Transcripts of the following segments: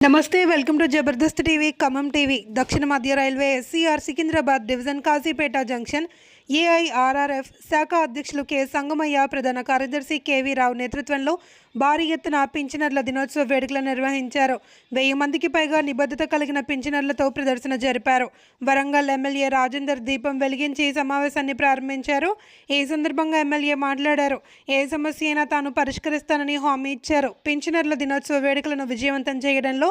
नमस्ते welcome to Jabardast TV Khammam TV दक्षिण मध्य railway SCR Secunderabad division Kazipet junction AIRRF శాఖ అధ్యక్షులు కె సంగమయ్య ప్రధాన కార్యదర్శి కేవీ రావు నేతృత్వంలో భారీ ఎత్తున పింఛనర్ల దినోత్సవ వేడుకలు నిర్వహించారు. 1000 మందికి పైగా నిబద్ధత కలిగిన పింఛనర్లతో ప్రదర్శన జరిపారు. వరంగల్ ఎమ్మెల్యే రాజేందర్ దీపం వెలిగించి సమావేశాన్ని ప్రారంభించారు. ఈ సందర్భంగా ఎమ్మెల్యే మాట్లాడారు. ఏ సమస్య అయినా తాను పరిష్కరిస్తానని హామీ ఇచ్చారు. పింఛనర్ల దినోత్సవ వేడుకలను విజయవంతం చేయడంలో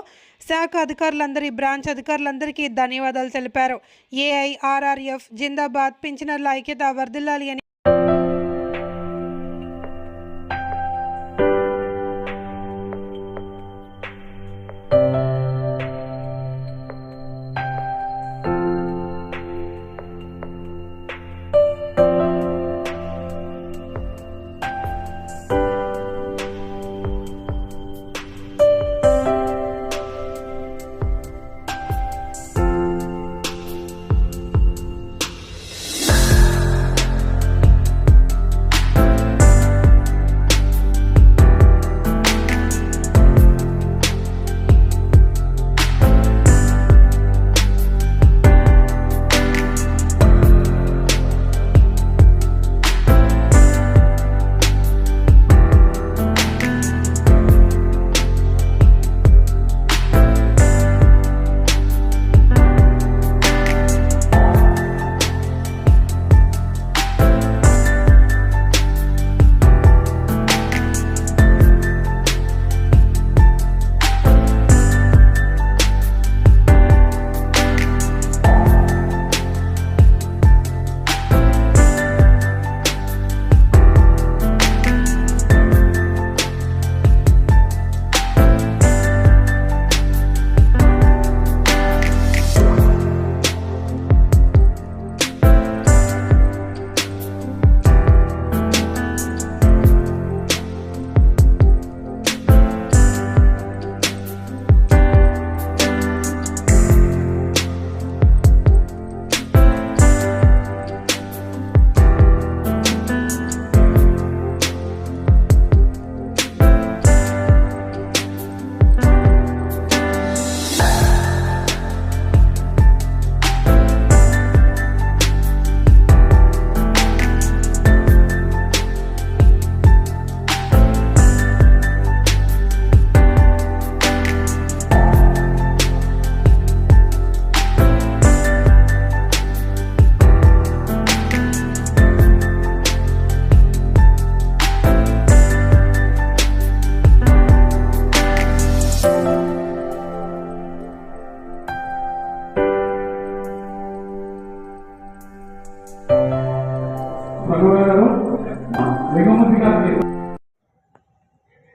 శాఖ అధికారులందరి బ్రాంచ్ అధికారులందరికీ ధన్యవాదాలు తెలిపారు. ఏఐఆర్ఆర్ఎఫ్ జిందాబాద్, పింఛనర్ల ఐక్యత వర్ధిల్లాలి అని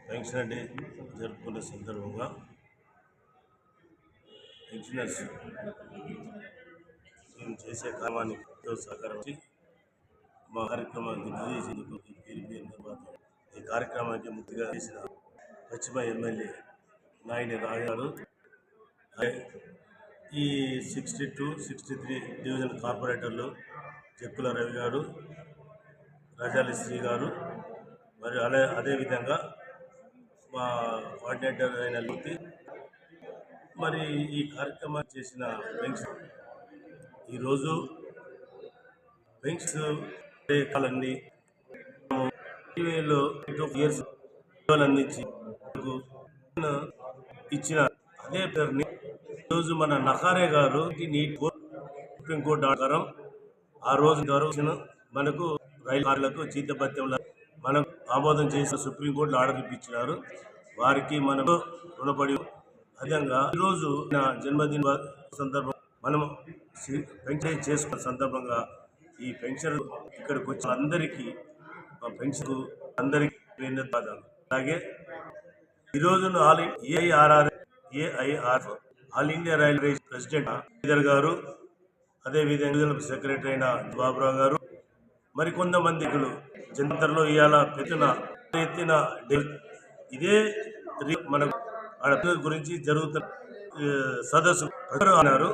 పెన్షన్ డే జరుపుకునే సందర్భంగా పెన్షనర్స్ మేము చేసే కార్యక్రమానికి సహకరించి మా కార్యక్రమాన్ని దిగ్విజయం చేసేందుకు ఈ కార్యక్రమానికి ముఖ్యంగా చేసిన పశ్చిమ ఎమ్మెల్యే నాయని రాజు గారు, ఈ 62, 63 డివిజన్ కార్పొరేటర్లు చెక్కుల రవి గారు, రజాలి శ్రీ గారు, మరియు అదేవిధంగా మా కోఆర్డినేటర్ అయిన లూతి, మరి ఈ కార్యక్రమం చేసిన పెన్షన్ ఈరోజు పెన్షన్ కాలన్నీ ఇయర్స్ అందించి ఇచ్చిన అదే పేరుని ఈరోజు మన నకారే గారు సుప్రీంకోర్టు ఆధారం ఆ రోజు గౌరవించిన మనకు రైలు కార్లకు జీతభత్యంలో మనకు ఆమోదం చేసిన సుప్రీంకోర్టులో ఆర్డర్ ఇప్పించినారు. వారికి మనకు రుణపడి అదేవిధంగా ఈరోజు నా జన్మదిన సందర్భం మనం పెన్షన్ చేసుకున్న సందర్భంగా ఈ పెన్షన్ ఇక్కడికి వచ్చిన అందరికీ పెన్షన్ అందరికీ ధన్యవాదాలు. అలాగే ఈరోజు AIR all India railway president Sridhar గారు, అదేవిధంగా సెక్రటరీ అయిన బాబురావు గారు, మరికొంతమంది జంతర్లో ఇవాళ ఎత్తిన ఇదే మన గురించి జరుగుతున్న సదస్సు అన్నారు.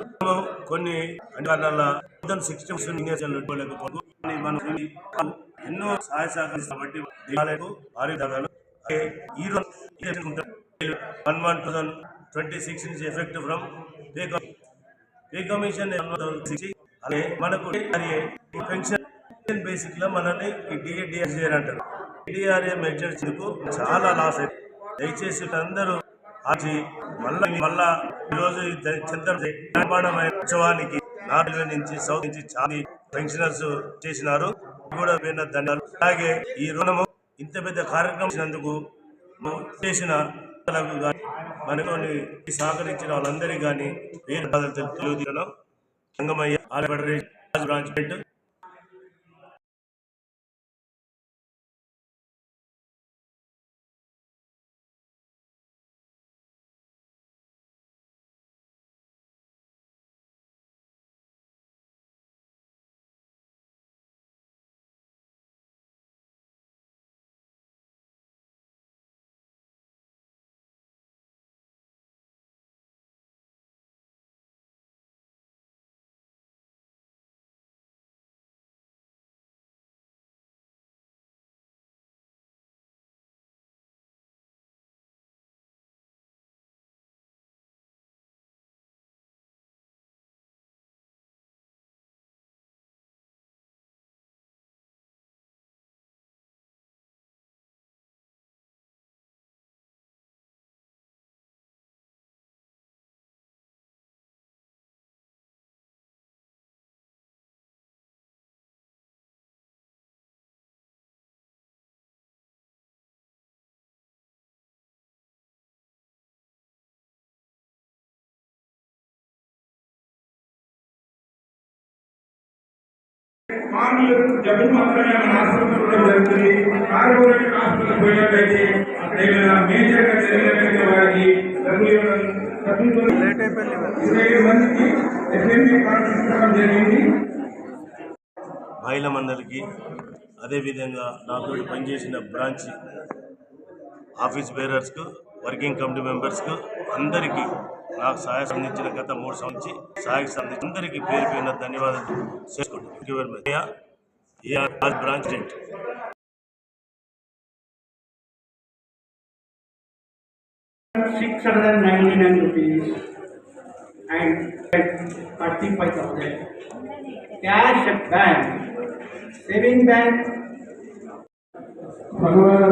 కొన్ని కారణాల 60 మనం ఎన్నో సహాయ సహకరిస్తాం కాబట్టి భారీ ఈ రోజు 11,000 26 నుంచి ఎఫెక్ట్ ఫ్రమ్ పే కమిషన్ అలాగే మనకు పెన్షన్ బేసిక్ లో మనల్ని ఈ డిఆర్ఏ అంటారు. డిఆర్ఏ మెజర్స్ చాలా లాస్ అయింది. దయచేసి అందరూ ఆచి మళ్ళా ఈరోజు నిర్మాణమైన ఉత్సవానికి నార్త్ నుంచి సౌత్ నుంచి చాలా పెన్షనర్స్ చేసినారు కూడా ధన్యవాదాలు. అలాగే ఈ రుణము ఇంత పెద్ద కార్యక్రమం చేసినందుకు చేసిన మనకు సహకరించిన వాళ్ళందరికీ కానీ పేరు తెలియజేయడం సంగమయ్య ఫెడరేషన్ బ్రాంచ్ మార్పులకు జబ్బు మాత్రమే మన హాస్పిటల్ జరుగుతుంది. కార్పొరేట్ హాస్పిటల్ పోయినట్లయితే అక్కడ ఏమైనా మేజర్ గా జరిగినట్లయితే వారికి డబ్బులు 25 మందికి ఎఫ్ఎంపీ కార్డు ఇవ్వడం జరిగింది. మహిళా మండలికి అదేవిధంగా నాతో పనిచేసిన బ్రాంచ్ ఆఫీస్ బేరర్స్కు వర్కింగ్ కమిటీ మెంబర్స్కు అందరికీ నాకు సహాయం అందించిన గత 3 సంవత్సరాల నుంచి సహాయం అందరికీ పేరు పేరున ధన్యవాదాలు చేసుకుంటున్నాను. Branch president 699 rupees and 45,000 cash at bank, saving bank. Bhagavan